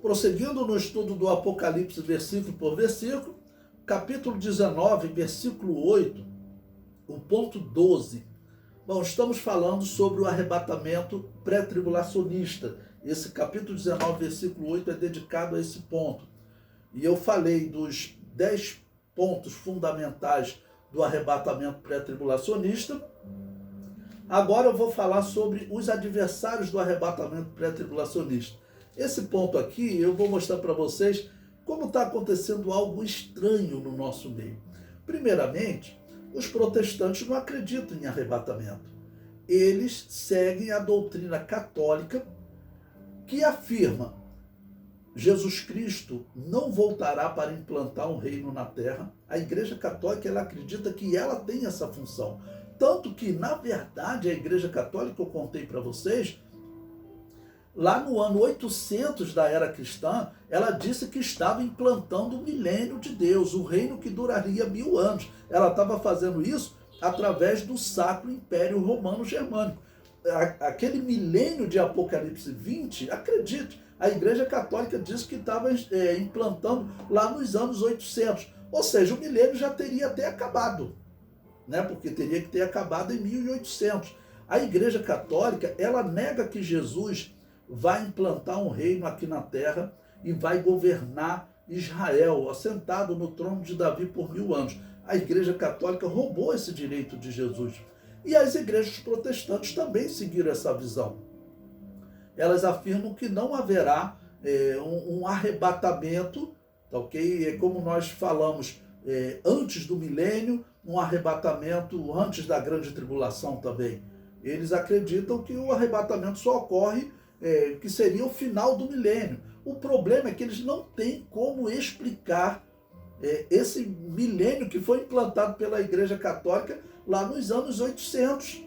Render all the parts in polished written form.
Prosseguindo no estudo do Apocalipse, versículo por versículo, capítulo 19, versículo 8, o ponto 12. Bom, estamos falando sobre o arrebatamento pré-tribulacionista. Esse capítulo 19, versículo 8 é dedicado a esse ponto. E eu falei dos 10 pontos fundamentais do arrebatamento pré-tribulacionista. Agora eu vou falar sobre os adversários do arrebatamento pré-tribulacionista. Esse ponto aqui eu vou mostrar para vocês como está acontecendo algo estranho no nosso meio. Primeiramente, os protestantes não acreditam em arrebatamento. Eles seguem a doutrina católica que afirma Jesus Cristo não voltará para implantar um reino na terra. A Igreja Católica ela acredita que ela tem essa função. Tanto que, na verdade, a Igreja Católica, eu contei para vocês, lá no ano 800 da era cristã, ela disse que estava implantando o milênio de Deus, o reino que duraria 1000 anos. Ela estava fazendo isso através do Sacro Império Romano Germânico. Aquele milênio de Apocalipse 20, acredite, a Igreja Católica disse que estava implantando lá nos anos 800. Ou seja, o milênio já teria até acabado, né? Porque teria que ter acabado em 1800. A Igreja Católica, ela nega que Jesus vai implantar um reino aqui na terra e vai governar Israel, assentado no trono de Davi por 1000 anos. A Igreja Católica roubou esse direito de Jesus. E as igrejas protestantes também seguiram essa visão. Elas afirmam que não haverá um arrebatamento, tá ok? É como nós falamos antes do milênio, um arrebatamento antes da grande tribulação também. Eles acreditam que o arrebatamento só ocorre que seria o final do milênio. O problema é que eles não têm como explicar esse milênio que foi implantado pela Igreja Católica lá nos anos 800.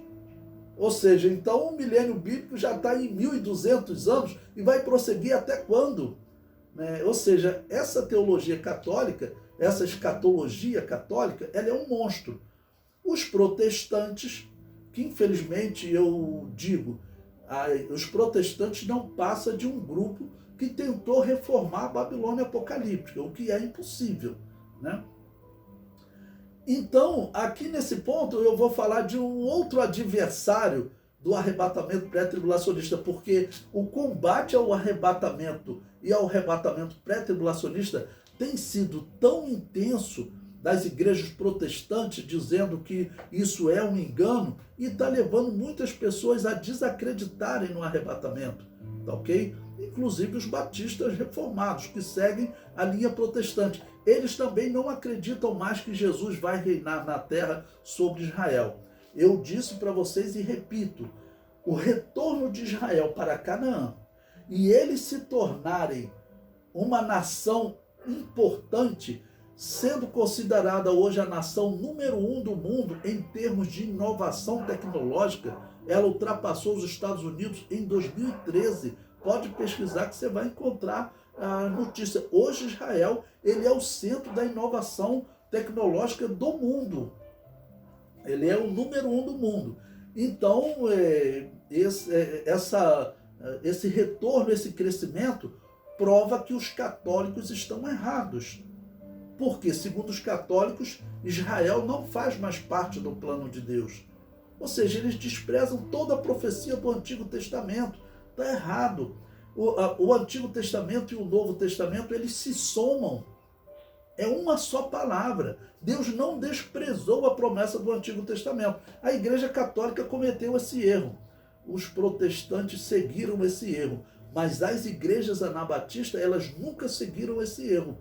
Ou seja, então o milênio bíblico já está em 1200 anos e vai prosseguir até quando? Ou seja, essa teologia católica, essa escatologia católica, ela é um monstro. Os protestantes, que infelizmente eu digo, os protestantes não passam de um grupo que tentou reformar a Babilônia apocalíptica, o que é impossível, né? Então, aqui nesse ponto, eu vou falar de um outro adversário do arrebatamento pré-tribulacionista, porque o combate ao arrebatamento e ao arrebatamento pré-tribulacionista tem sido tão intenso das igrejas protestantes, dizendo que isso é um engano, e está levando muitas pessoas a desacreditarem no arrebatamento, tá ok? Inclusive os batistas reformados, que seguem a linha protestante. Eles também não acreditam mais que Jesus vai reinar na terra sobre Israel. Eu disse para vocês e repito, o retorno de Israel para Canaã e eles se tornarem uma nação importante, sendo considerada hoje a nação número 1 do mundo em termos de inovação tecnológica, ela ultrapassou os Estados Unidos em 2013. Pode pesquisar que você vai encontrar a notícia. Hoje Israel ele é o centro da inovação tecnológica do mundo. Ele é o número 1 do mundo. Então, esse retorno, esse crescimento, prova que os católicos estão errados. Porque, segundo os católicos, Israel não faz mais parte do plano de Deus. Ou seja, eles desprezam toda a profecia do Antigo Testamento. Está errado. O Antigo Testamento e o Novo Testamento, eles se somam. É uma só palavra. Deus não desprezou a promessa do Antigo Testamento. A Igreja Católica cometeu esse erro. Os protestantes seguiram esse erro. Mas as igrejas anabatistas, elas nunca seguiram esse erro.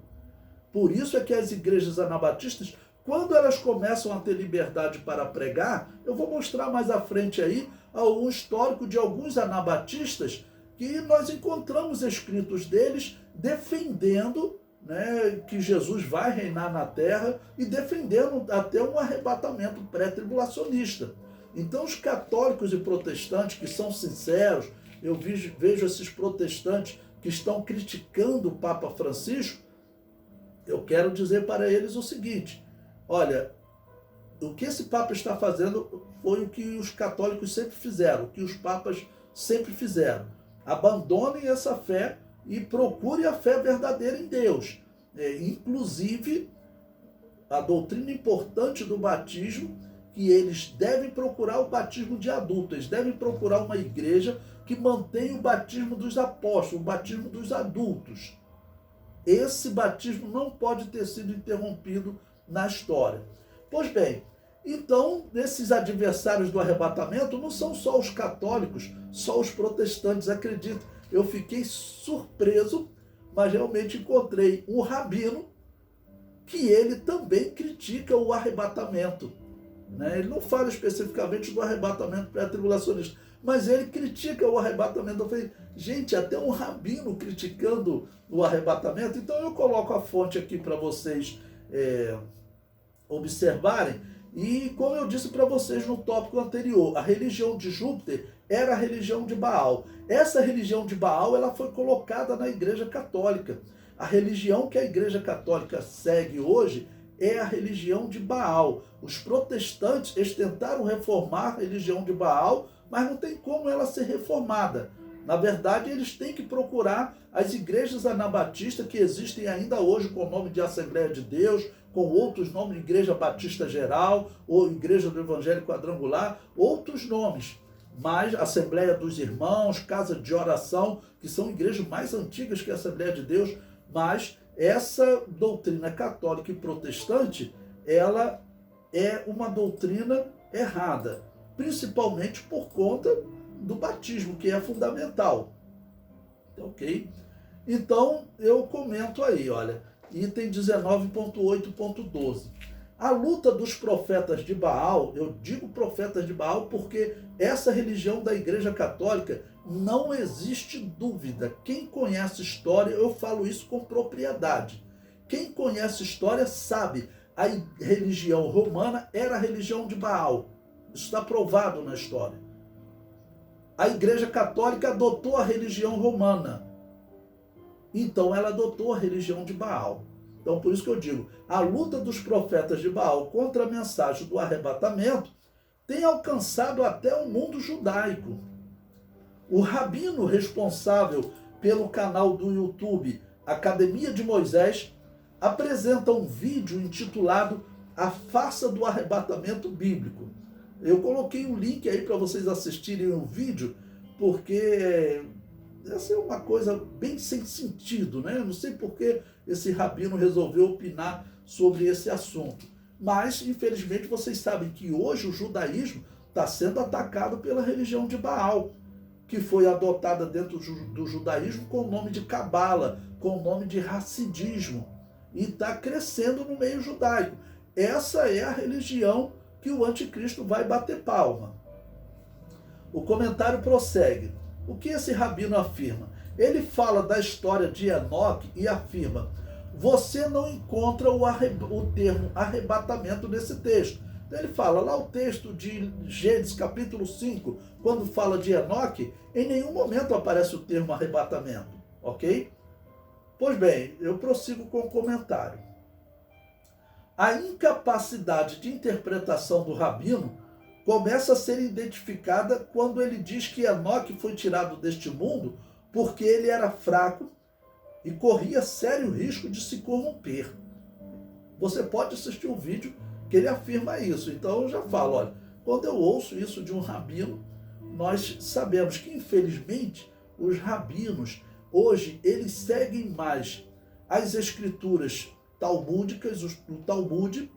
Por isso é que as igrejas anabatistas, quando elas começam a ter liberdade para pregar, eu vou mostrar mais à frente aí um histórico de alguns anabatistas que nós encontramos escritos deles defendendo, né, que Jesus vai reinar na terra e defendendo até um arrebatamento pré-tribulacionista. Então os católicos e protestantes que são sinceros, eu vejo esses protestantes que estão criticando o Papa Francisco, eu quero dizer para eles o seguinte: olha, o que esse Papa está fazendo foi o que os católicos sempre fizeram, o que os papas sempre fizeram. Abandonem essa fé e procure a fé verdadeira em Deus. Inclusive, a doutrina importante do batismo, que eles devem procurar o batismo de adultos, eles devem procurar uma igreja que mantenha o batismo dos apóstolos, o batismo dos adultos. Esse batismo não pode ter sido interrompido na história. Pois bem, então, esses adversários do arrebatamento não são só os católicos, só os protestantes, acredito. Eu fiquei surpreso, mas realmente encontrei um rabino que ele também critica o arrebatamento. Ele não fala especificamente do arrebatamento pré-tribulacionista, mas ele critica o arrebatamento. Eu falei, gente, até um rabino criticando o arrebatamento. Então eu coloco a fonte aqui para vocês observarem. E como eu disse para vocês no tópico anterior, a religião de Júpiter era a religião de Baal. Essa religião de Baal ela foi colocada na Igreja Católica. A religião que a Igreja Católica segue hoje é a religião de Baal. Os protestantes eles tentaram reformar a religião de Baal, mas não tem como ela ser reformada. Na verdade, eles têm que procurar as igrejas anabatistas que existem ainda hoje com o nome de Assembleia de Deus, com outros nomes, Igreja Batista Geral, ou Igreja do Evangelho Quadrangular, outros nomes. Mas Assembleia dos Irmãos, Casa de Oração, que são igrejas mais antigas que a Assembleia de Deus, mas essa doutrina católica e protestante, ela é uma doutrina errada, principalmente por conta do batismo, que é fundamental. Ok? Então, eu comento aí, olha, item 19.8.12. A luta dos profetas de Baal, eu digo profetas de Baal porque essa religião da Igreja Católica não existe dúvida. Quem conhece história, eu falo isso com propriedade. Quem conhece história sabe, a religião romana era a religião de Baal. Isso está provado na história. A Igreja Católica adotou a religião romana. Então ela adotou a religião de Baal. Então por isso que eu digo, a luta dos profetas de Baal contra a mensagem do arrebatamento tem alcançado até o mundo judaico. O rabino responsável pelo canal do YouTube Academia de Moisés apresenta um vídeo intitulado A Farsa do Arrebatamento Bíblico. Eu coloquei um link aí para vocês assistirem o vídeo, porque essa é uma coisa bem sem sentido, né? Eu não sei por que esse rabino resolveu opinar sobre esse assunto. Mas, infelizmente, vocês sabem que hoje o judaísmo está sendo atacado pela religião de Baal, que foi adotada dentro do judaísmo com o nome de Cabala, com o nome de Hassidismo, e está crescendo no meio judaico. Essa é a religião que o anticristo vai bater palma. O comentário prossegue. O que esse rabino afirma? Ele fala da história de Enoque e afirma: você não encontra o termo arrebatamento nesse texto. Então ele fala lá o texto de Gênesis capítulo 5, quando fala de Enoque, em nenhum momento aparece o termo arrebatamento, ok? Pois bem, eu prossigo com o comentário. A incapacidade de interpretação do rabino começa a ser identificada quando ele diz que Enoque foi tirado deste mundo porque ele era fraco e corria sério risco de se corromper. Você pode assistir o vídeo que ele afirma isso. Então eu já falo, olha, quando eu ouço isso de um rabino, nós sabemos que infelizmente os rabinos hoje eles seguem mais as escrituras talmúdicas, o Talmud,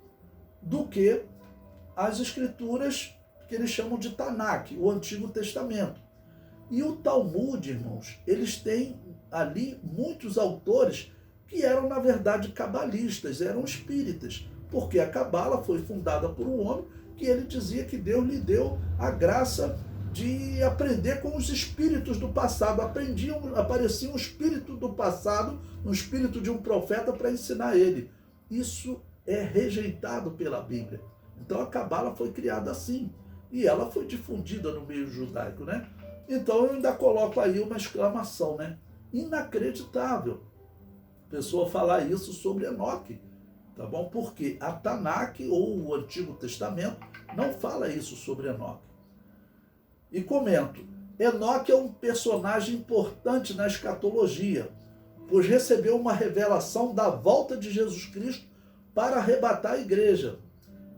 do que as escrituras que eles chamam de Tanakh, o Antigo Testamento. E o Talmud, irmãos, eles têm ali muitos autores que eram, na verdade, cabalistas, eram espíritas, porque a Cabala foi fundada por um homem que ele dizia que Deus lhe deu a graça de aprender com os espíritos do passado. Aparecia um espírito do passado, um espírito de um profeta para ensinar ele. Isso é rejeitado pela Bíblia. Então a Cabala foi criada assim. E ela foi difundida no meio judaico, né? Então eu ainda coloco aí uma exclamação, né? Inacreditável a pessoa falar isso sobre Enoque, tá bom? Porque a Tanakh ou o Antigo Testamento não fala isso sobre Enoque. E comento, Enoque é um personagem importante na escatologia, pois recebeu uma revelação da volta de Jesus Cristo para arrebatar a igreja.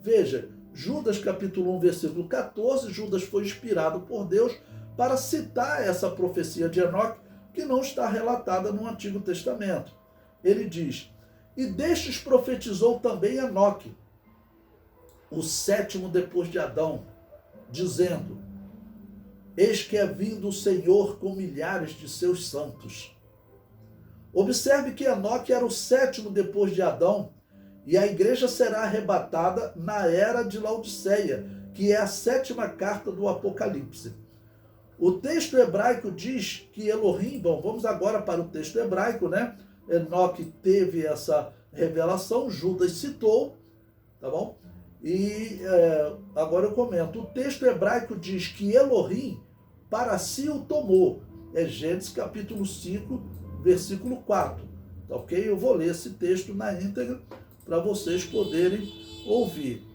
Veja, Judas capítulo 1, versículo 14, Judas foi inspirado por Deus para citar essa profecia de Enoque, que não está relatada no Antigo Testamento. Ele diz, e destes profetizou também Enoque, o sétimo depois de Adão, dizendo, eis que é vindo o Senhor com milhares de seus santos. Observe que Enoque era o sétimo depois de Adão, e a igreja será arrebatada na era de Laodiceia, que é a sétima carta do Apocalipse. O texto hebraico diz que Elohim, bom, vamos agora para o texto hebraico, né? Enoque teve essa revelação, Judas citou, tá bom? E agora eu comento. O texto hebraico diz que Elohim para si o tomou. É Gênesis capítulo 5, versículo 4. Tá ok? Eu vou ler esse texto na íntegra para vocês poderem ouvir.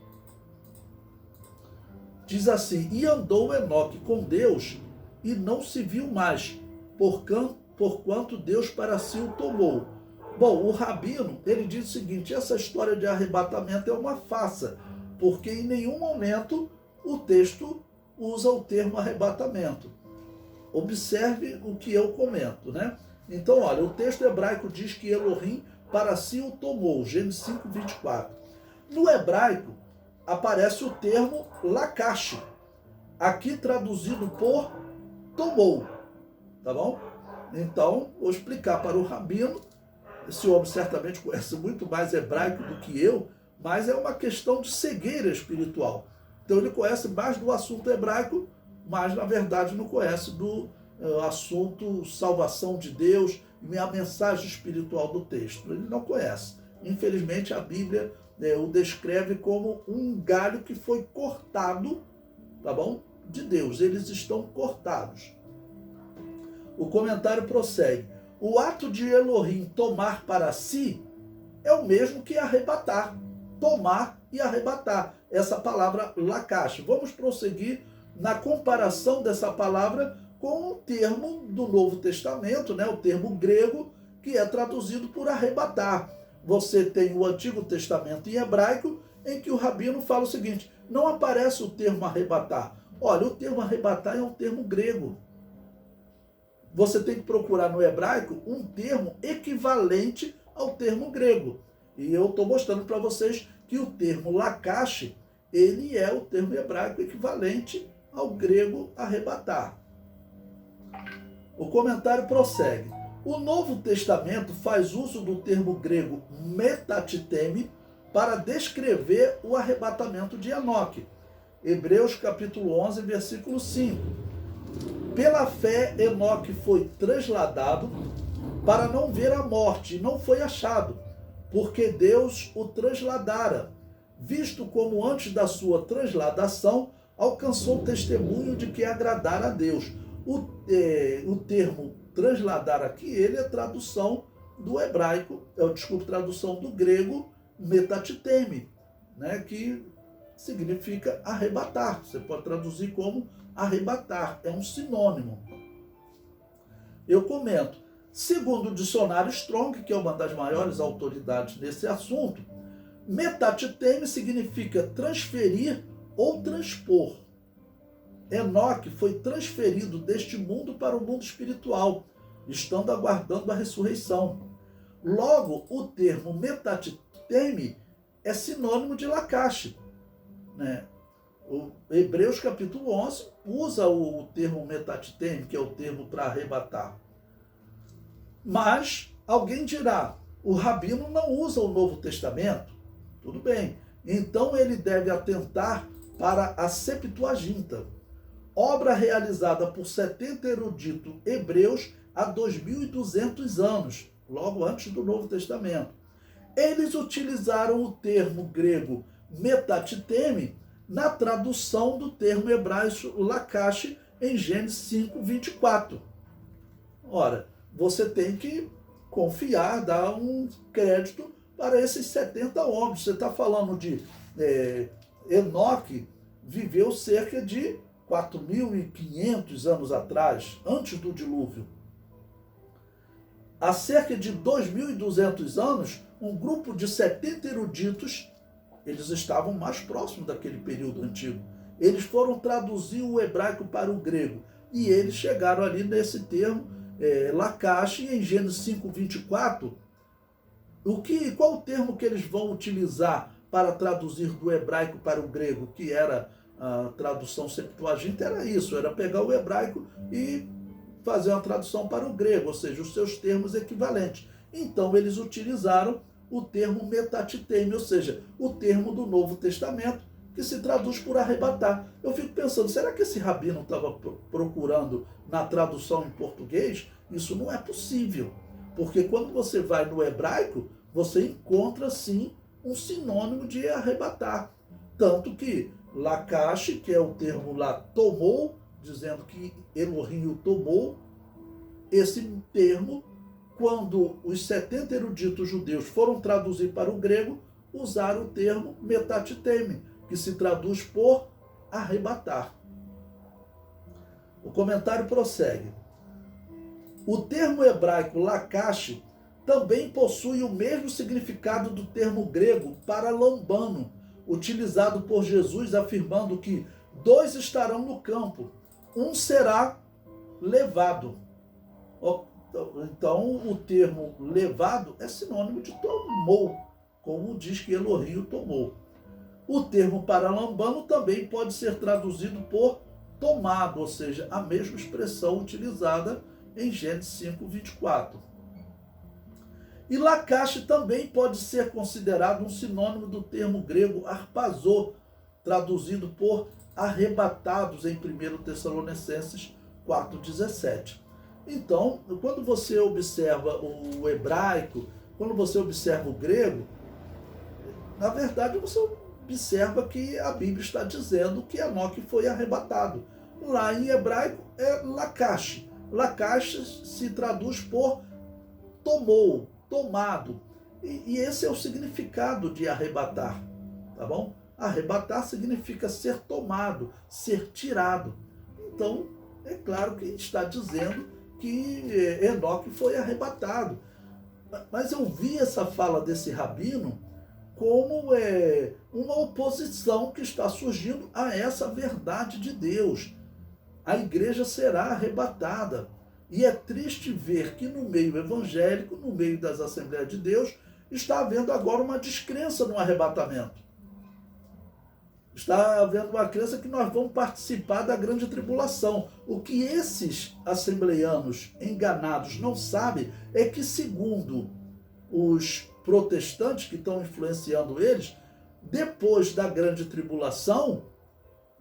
Diz assim, e andou Enoque com Deus e não se viu mais, porquanto Deus para si o tomou. Bom, o Rabino, ele diz o seguinte, essa história de arrebatamento é uma farsa, porque em nenhum momento o texto usa o termo arrebatamento. Observe o que eu comento, né? Então, olha, o texto hebraico diz que Elohim para si o tomou, Gênesis 5, 24. No hebraico, aparece o termo lakash, aqui traduzido por tomou, tá bom? Então, vou explicar para o Rabino, esse homem certamente conhece muito mais hebraico do que eu, mas é uma questão de cegueira espiritual. Então ele conhece mais do assunto hebraico, mas na verdade não conhece do assunto salvação de Deus e a mensagem espiritual do texto. Ele não conhece. Infelizmente a Bíblia o descreve como um galho que foi cortado, tá bom? De Deus. Eles estão cortados. O comentário prossegue. O ato de Elohim tomar para si é o mesmo que arrebatar. Tomar e arrebatar. Essa palavra lakash. Vamos prosseguir na comparação dessa palavra com o termo do Novo Testamento, né? O termo grego, que é traduzido por arrebatar. Você tem o Antigo Testamento em hebraico, em que o Rabino fala o seguinte, não aparece o termo arrebatar. Olha, o termo arrebatar é um termo grego. Você tem que procurar no hebraico um termo equivalente ao termo grego. E eu estou mostrando para vocês que o termo lakash, ele é o termo hebraico equivalente ao grego arrebatar. O comentário prossegue. O Novo Testamento faz uso do termo grego metatiteme para descrever o arrebatamento de Enoque. Hebreus capítulo 11, versículo 5. Pela fé, Enoque foi transladado para não ver a morte, e não foi achado, porque Deus o transladara, visto como antes da sua transladação alcançou o testemunho de que agradara a Deus. O termo transladar aqui, ele é tradução do hebraico, tradução do grego metatiteme, né, que significa arrebatar. Você pode traduzir como arrebatar, é um sinônimo. Eu comento, segundo o dicionário Strong, que é uma das maiores autoridades nesse assunto, metatiteme significa transferir ou transpor. Enoque foi transferido deste mundo para o mundo espiritual, estando aguardando a ressurreição. Logo, o termo metatiteme é sinônimo de lakash, né? O Hebreus capítulo 11 usa o termo metatiteme, que é o termo para arrebatar. Mas alguém dirá, o Rabino não usa o Novo Testamento. Tudo bem. Então ele deve atentar para a Septuaginta, obra realizada por 70 eruditos hebreus há 2.200 anos, logo antes do Novo Testamento. Eles utilizaram o termo grego metatiteme na tradução do termo hebraico lakash em Gênesis 5, 24. Ora, você tem que confiar, dar um crédito para esses 70 homens. Você está falando de Enoque, viveu cerca de 4.500 anos atrás, antes do dilúvio. Há cerca de 2.200 anos, um grupo de 70 eruditos, eles estavam mais próximos daquele período antigo. Eles foram traduzir o hebraico para o grego. E eles chegaram ali nesse termo, Lacache, em Gênesis 5:24. Qual o termo que eles vão utilizar para traduzir do hebraico para o grego, que era a tradução Septuaginta, era isso, era pegar o hebraico e fazer uma tradução para o grego, ou seja, os seus termos equivalentes. Então eles utilizaram o termo metatiteme, ou seja, o termo do Novo Testamento, que se traduz por arrebatar. Eu fico pensando, será que esse rabino estava procurando na tradução em português? Isso não é possível, porque quando você vai no hebraico, você encontra sim um sinônimo de arrebatar. Tanto que Lacache, que é o termo lá, tomou, dizendo que Elohim o tomou, esse termo, quando os 70 eruditos judeus foram traduzir para o grego, usaram o termo metatiteme, que se traduz por arrebatar. O comentário prossegue. O termo hebraico Lacache também possui o mesmo significado do termo grego paralambano, utilizado por Jesus afirmando que 2 estarão no campo, um será levado. Então, o termo levado é sinônimo de tomou, como diz que Elohim o tomou. O termo paralambano também pode ser traduzido por tomado, ou seja, a mesma expressão utilizada em Gênesis 5:24. E Lacache também pode ser considerado um sinônimo do termo grego arpazô, traduzido por arrebatados em 1 Tessalonicenses 4:17. Então, quando você observa o hebraico, quando você observa o grego, na verdade você observa que a Bíblia está dizendo que Enoque foi arrebatado. Lá em hebraico é Lacache. Lacache se traduz por tomou, tomado. E esse é o significado de arrebatar, tá bom? Arrebatar significa ser tomado, ser tirado. Então, é claro que está dizendo que Enoque foi arrebatado. Mas eu vi essa fala desse rabino como uma oposição que está surgindo a essa verdade de Deus. A igreja será arrebatada. E é triste ver que no meio evangélico, no meio das Assembleias de Deus, está havendo agora uma descrença no arrebatamento. Está havendo uma crença que nós vamos participar da grande tribulação. O que esses assembleianos enganados não sabem é que, segundo os protestantes que estão influenciando eles, depois da grande tribulação,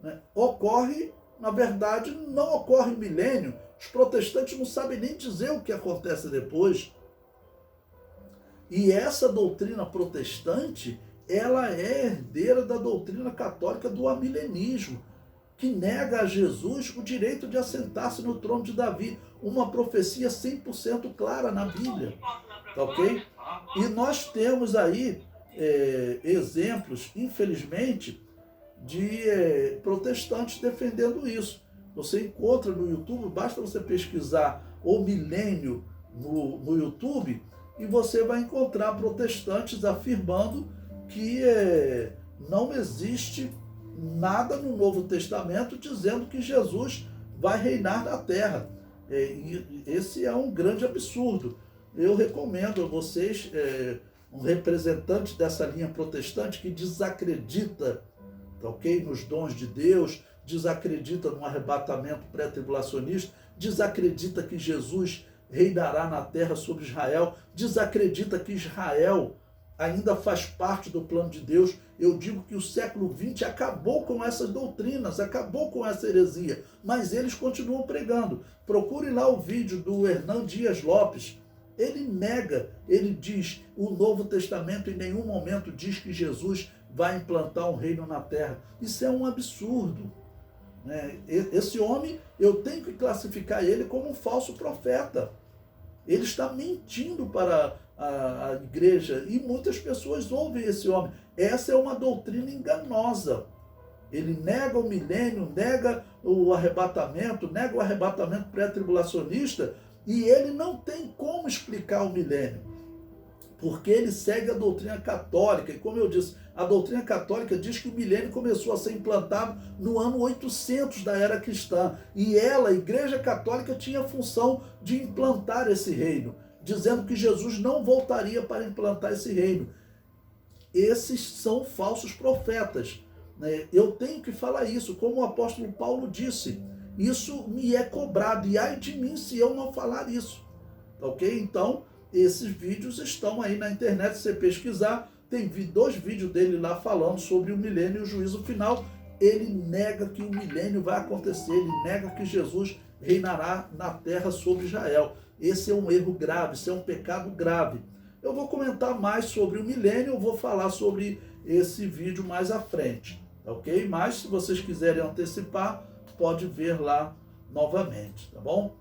né, ocorre, na verdade, não ocorre milênio. Os protestantes não sabem nem dizer o que acontece depois. E essa doutrina protestante, ela é herdeira da doutrina católica do amilenismo, que nega a Jesus o direito de assentar-se no trono de Davi. Uma profecia 100% clara na Bíblia. Tá ok? E nós temos aí exemplos, infelizmente, de protestantes defendendo isso. Você encontra no YouTube, basta você pesquisar o milênio no YouTube e você vai encontrar protestantes afirmando que não existe nada no Novo Testamento dizendo que Jesus vai reinar na terra. E esse é um grande absurdo. Eu recomendo a vocês, um representante dessa linha protestante que desacredita, tá ok? Nos dons de Deus, desacredita no arrebatamento pré-tribulacionista, desacredita que Jesus reinará na terra sobre Israel, desacredita que Israel ainda faz parte do plano de Deus. Eu digo que o século XX acabou com essas doutrinas, acabou com essa heresia, mas eles continuam pregando. Procure lá o vídeo do Hernan Dias Lopes. Ele nega, ele diz, o Novo Testamento em nenhum momento diz que Jesus vai implantar um reino na terra. Isso é um absurdo. Esse homem, eu tenho que classificar ele como um falso profeta. Ele está mentindo para a igreja e muitas pessoas ouvem esse homem. Essa é uma doutrina enganosa. Ele nega o milênio, nega o arrebatamento, nega o arrebatamento pré-tribulacionista, e ele não tem como explicar o milênio, porque ele segue a doutrina católica. E como eu disse, a doutrina católica diz que o milênio começou a ser implantado no ano 800 da era cristã. E ela, a Igreja Católica, tinha a função de implantar esse reino, dizendo que Jesus não voltaria para implantar esse reino. Esses são falsos profetas. Eu tenho que falar isso, como o apóstolo Paulo disse. Isso me é cobrado, e ai de mim se eu não falar isso. Ok? Então, esses vídeos estão aí na internet, se você pesquisar, tem 2 vídeos dele lá falando sobre o milênio e o juízo final. Ele nega que o milênio vai acontecer, ele nega que Jesus reinará na terra sobre Israel. Esse é um erro grave, esse é um pecado grave. Eu vou comentar mais sobre o milênio, eu vou falar sobre esse vídeo mais à frente, ok? Mas se vocês quiserem antecipar, pode ver lá novamente, tá bom?